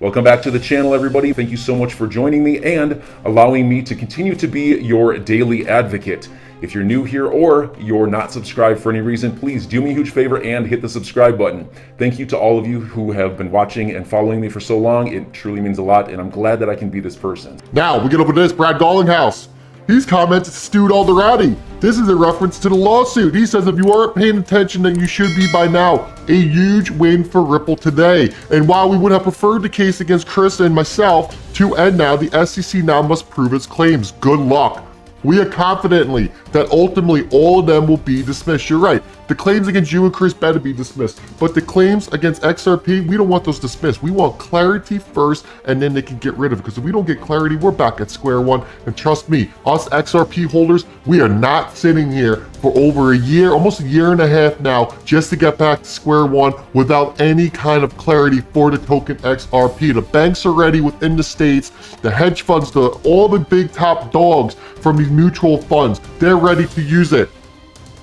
Welcome back to the channel, everybody. Thank you so much for joining me and allowing me to continue to be your daily advocate. If you're new here or you're not subscribed for any reason, please do me a huge favor and hit the subscribe button. Thank you to all of you who have been watching and following me for so long. It truly means a lot, and I'm glad that I can be this person. Now, we get up with this, Brad Gallinghouse. He's commented to Stu Alderati. This is a reference to the lawsuit. He says if you aren't paying attention, then you should be by now. A huge win for Ripple today. And while we would have preferred the case against Chris and myself to end now, the SEC now must prove its claims. Good luck. We are confidently that ultimately all of them will be dismissed. You're right. The claims against you and Chris better be dismissed. But the claims against XRP, we don't want those dismissed. We want clarity first, and then they can get rid of it. Because if we don't get clarity, we're back at square one. And trust me, us XRP holders, we are not sitting here for over a year, almost a year and a half now, just to get back to square one without any kind of clarity for the token XRP. The banks are ready within the states, the hedge funds, all the big top dogs from these mutual funds, they're ready to use it.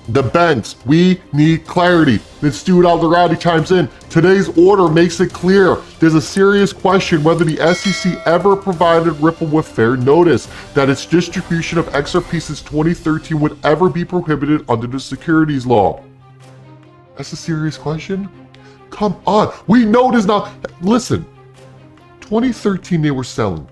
The banks, we need clarity. Then Stu Alderati chimes in. Today's order makes it clear there's a serious question whether the SEC ever provided Ripple with fair notice that its distribution of XRP since 2013 would ever be prohibited under the securities law. That's a serious question? Come on, we know this now. Listen, 2013 they were selling.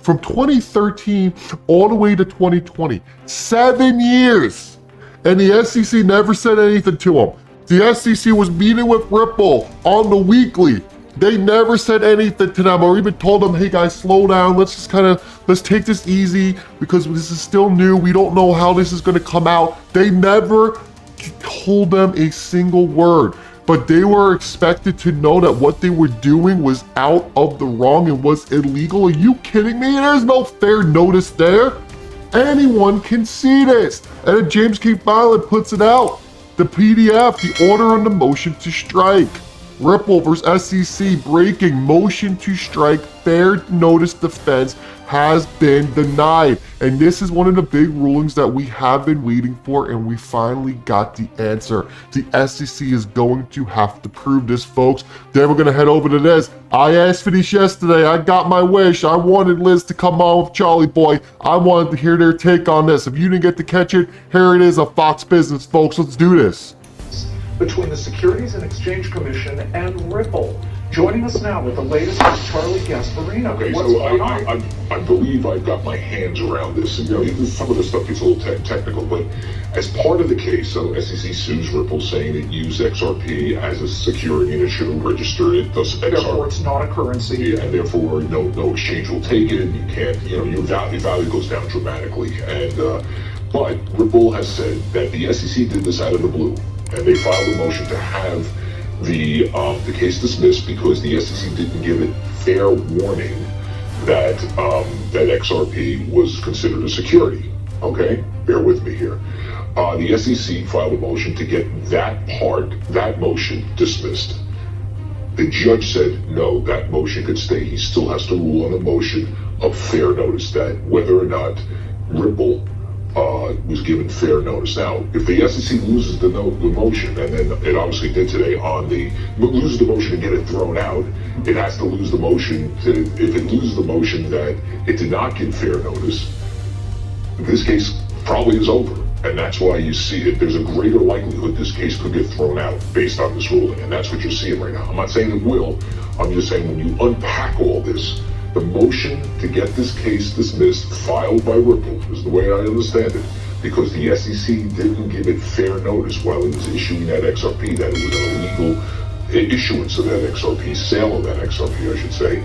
From 2013 all the way to 2020, 7 years. And the SEC never said anything to them. The SEC was meeting with Ripple on the weekly. They never said anything to them or even told them, hey guys, slow down. Let's take this easy because this is still new. We don't know how this is gonna come out. They never told them a single word, but they were expected to know that what they were doing was out of the wrong and was illegal. Are you kidding me? There's no fair notice there. Anyone can see this. And then James K. Filan puts it out. The PDF, the order on the motion to strike. Ripple versus SEC breaking motion to strike fair notice defense has been denied. And this is one of the big rulings that we have been waiting for, and we finally got the answer. The SEC is going to have to prove this, folks. Then we're gonna head over to this. I asked for this yesterday. I got my wish. I wanted Liz to come on with Charlie Boy. I wanted to hear their take on this. If you didn't get to catch it, here it is on Fox Business, folks. Let's do this. Between the Securities and Exchange Commission and Ripple. Joining us now with the latest is Charlie Gasparino. Okay, so I believe I've got my hands around this. You know, some of the stuff gets a little technical, but as part of the case, so SEC sues Ripple saying it used XRP as a security and it should have registered it. Thus, therefore, it's not a currency. Yeah, and therefore, no exchange will take it. You can't, your value goes down dramatically. And but Ripple has said that the SEC did this out of the blue, and they filed a motion to have the case dismissed because the SEC didn't give it fair warning that that XRP was considered a security. Okay, bear with me here. The SEC filed a motion to get that motion dismissed. The judge said no, that motion could stay. He still has to rule on the motion of fair notice, that whether or not Ripple was given fair notice. Now, if the SEC loses the motion, and then it obviously did today loses the motion and get it thrown out, it has to lose the motion. If it loses the motion that it did not give fair notice, this case probably is over. And that's why you see it. There's a greater likelihood this case could get thrown out based on this ruling. And that's what you're seeing right now. I'm not saying it will. I'm just saying when you unpack all this, the motion to get this case dismissed filed by Ripple is the way I understand it, because the SEC didn't give it fair notice while it was issuing that XRP, that it was an illegal issuance of that XRP, sale of that XRP, I should say.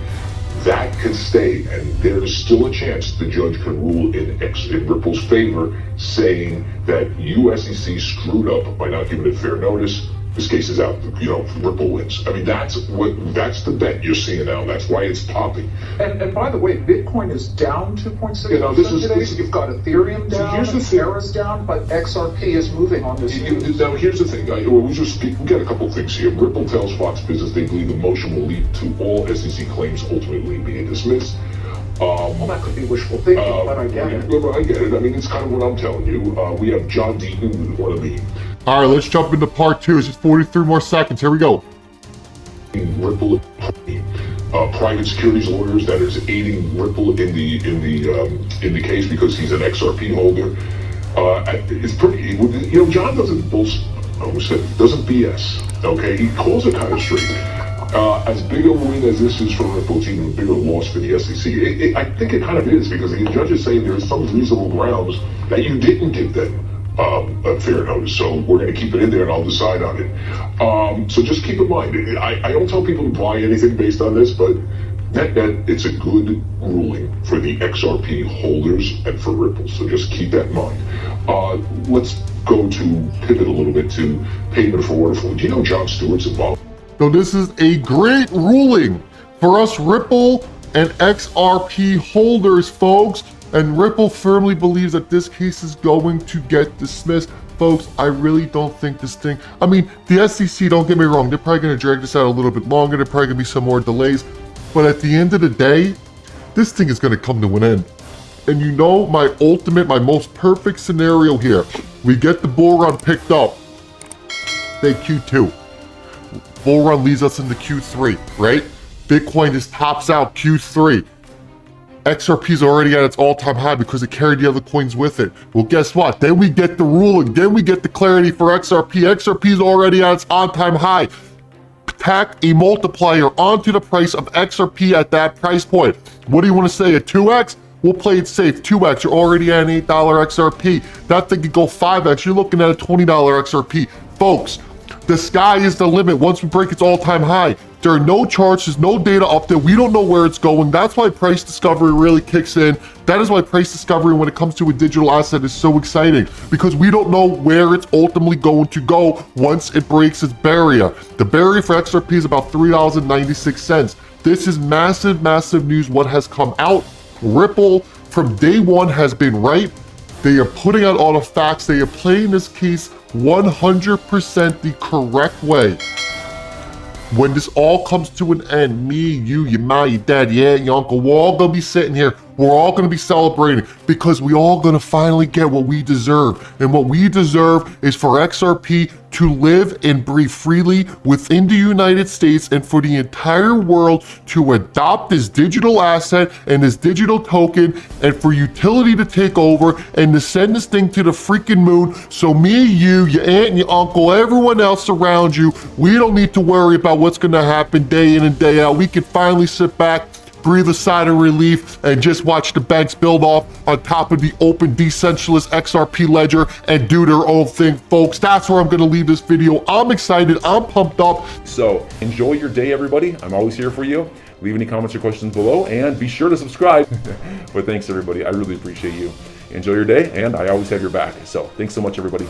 That could stay, and there is still a chance the judge can rule in Ripple's favor, saying that SEC screwed up by not giving it fair notice. This case is out, Ripple wins. I mean, that's the bet you're seeing now. That's why it's popping. And by the way, Bitcoin is down 2.6% today. You've got Ethereum down, Terra's down, but XRP is moving on this news. Now, here's the thing. We got a couple things here. Ripple tells Fox Business they believe the motion will lead to all SEC claims ultimately being dismissed. Well, that could be wishful thinking, but I get it. I get it. I mean, it's kind of what I'm telling you. We have John Deaton, one of the... All right, let's jump into part two. It's just 43 more seconds. Here we go. Ripple, private securities lawyers that is aiding Ripple in the case because he's an XRP holder. It's pretty, you know, John doesn't doesn't BS. Okay, he calls it kind of straight. As big a win as this is for Ripple, it's even a bigger loss for the SEC. I think it kind of is, because the judge is saying there's some reasonable grounds that you didn't give them a fair notice. So we're going to keep it in there, and I'll decide on it. So just keep in mind, I don't tell people to buy anything based on this, but net, it's a good ruling for the XRP holders and for Ripple. So just keep that in mind. Let's go to pivot a little bit to payment for order flow. Do you know Jon Stewart's involved? So this is a great ruling for us Ripple and XRP holders, folks. And Ripple firmly believes that this case is going to get dismissed. Folks, I really don't think this thing, I mean, the SEC, don't get me wrong, they're probably going to drag this out a little bit longer. There's probably going to be some more delays. But at the end of the day, this thing is going to come to an end. And you know, my most perfect scenario here, we get the bull run picked up, say Q2. Bull run leads us into Q3, right? Bitcoin just tops out Q3. XRP is already at its all-time high because it carried the other coins with it. Well, guess what? Then we get the ruling. Then we get the clarity for XRP. XRP is already at its all-time high. Tack a multiplier onto the price of XRP at that price point. What do you want to say, a 2x? We'll play it safe, 2x. You're already at an $8 XRP. That thing could go 5x. You're looking at a $20 XRP. Folks, the sky is the limit once we break its all-time high. There are no charts, there's no data up there. We don't know where it's going. That's why price discovery really kicks in. That is why price discovery when it comes to a digital asset is so exciting, because we don't know where it's ultimately going to go once it breaks its barrier. The barrier for XRP is about $3.96. This is massive, massive news what has come out. Ripple from day one has been right. They are putting out all the facts. They are playing this case 100% the correct way. When this all comes to an end, me, you, your mom, your dad, your uncle, we're all gonna be sitting here. We're all gonna be celebrating because we all gonna finally get what we deserve. And what we deserve is for XRP to live and breathe freely within the United States, and for the entire world to adopt this digital asset and this digital token, and for utility to take over and to send this thing to the freaking moon. So me, you, your aunt and your uncle, everyone else around you, we don't need to worry about what's gonna happen day in and day out. We can finally sit back, breathe a sigh of relief, and just watch the banks build off on top of the open decentralized XRP ledger and do their own thing, folks. That's where I'm gonna leave this video. I'm excited, I'm pumped up. So enjoy your day, everybody. I'm always here for you. Leave any comments or questions below, and be sure to subscribe. But thanks, everybody. I really appreciate you. Enjoy your day, and I always have your back. So thanks so much, everybody.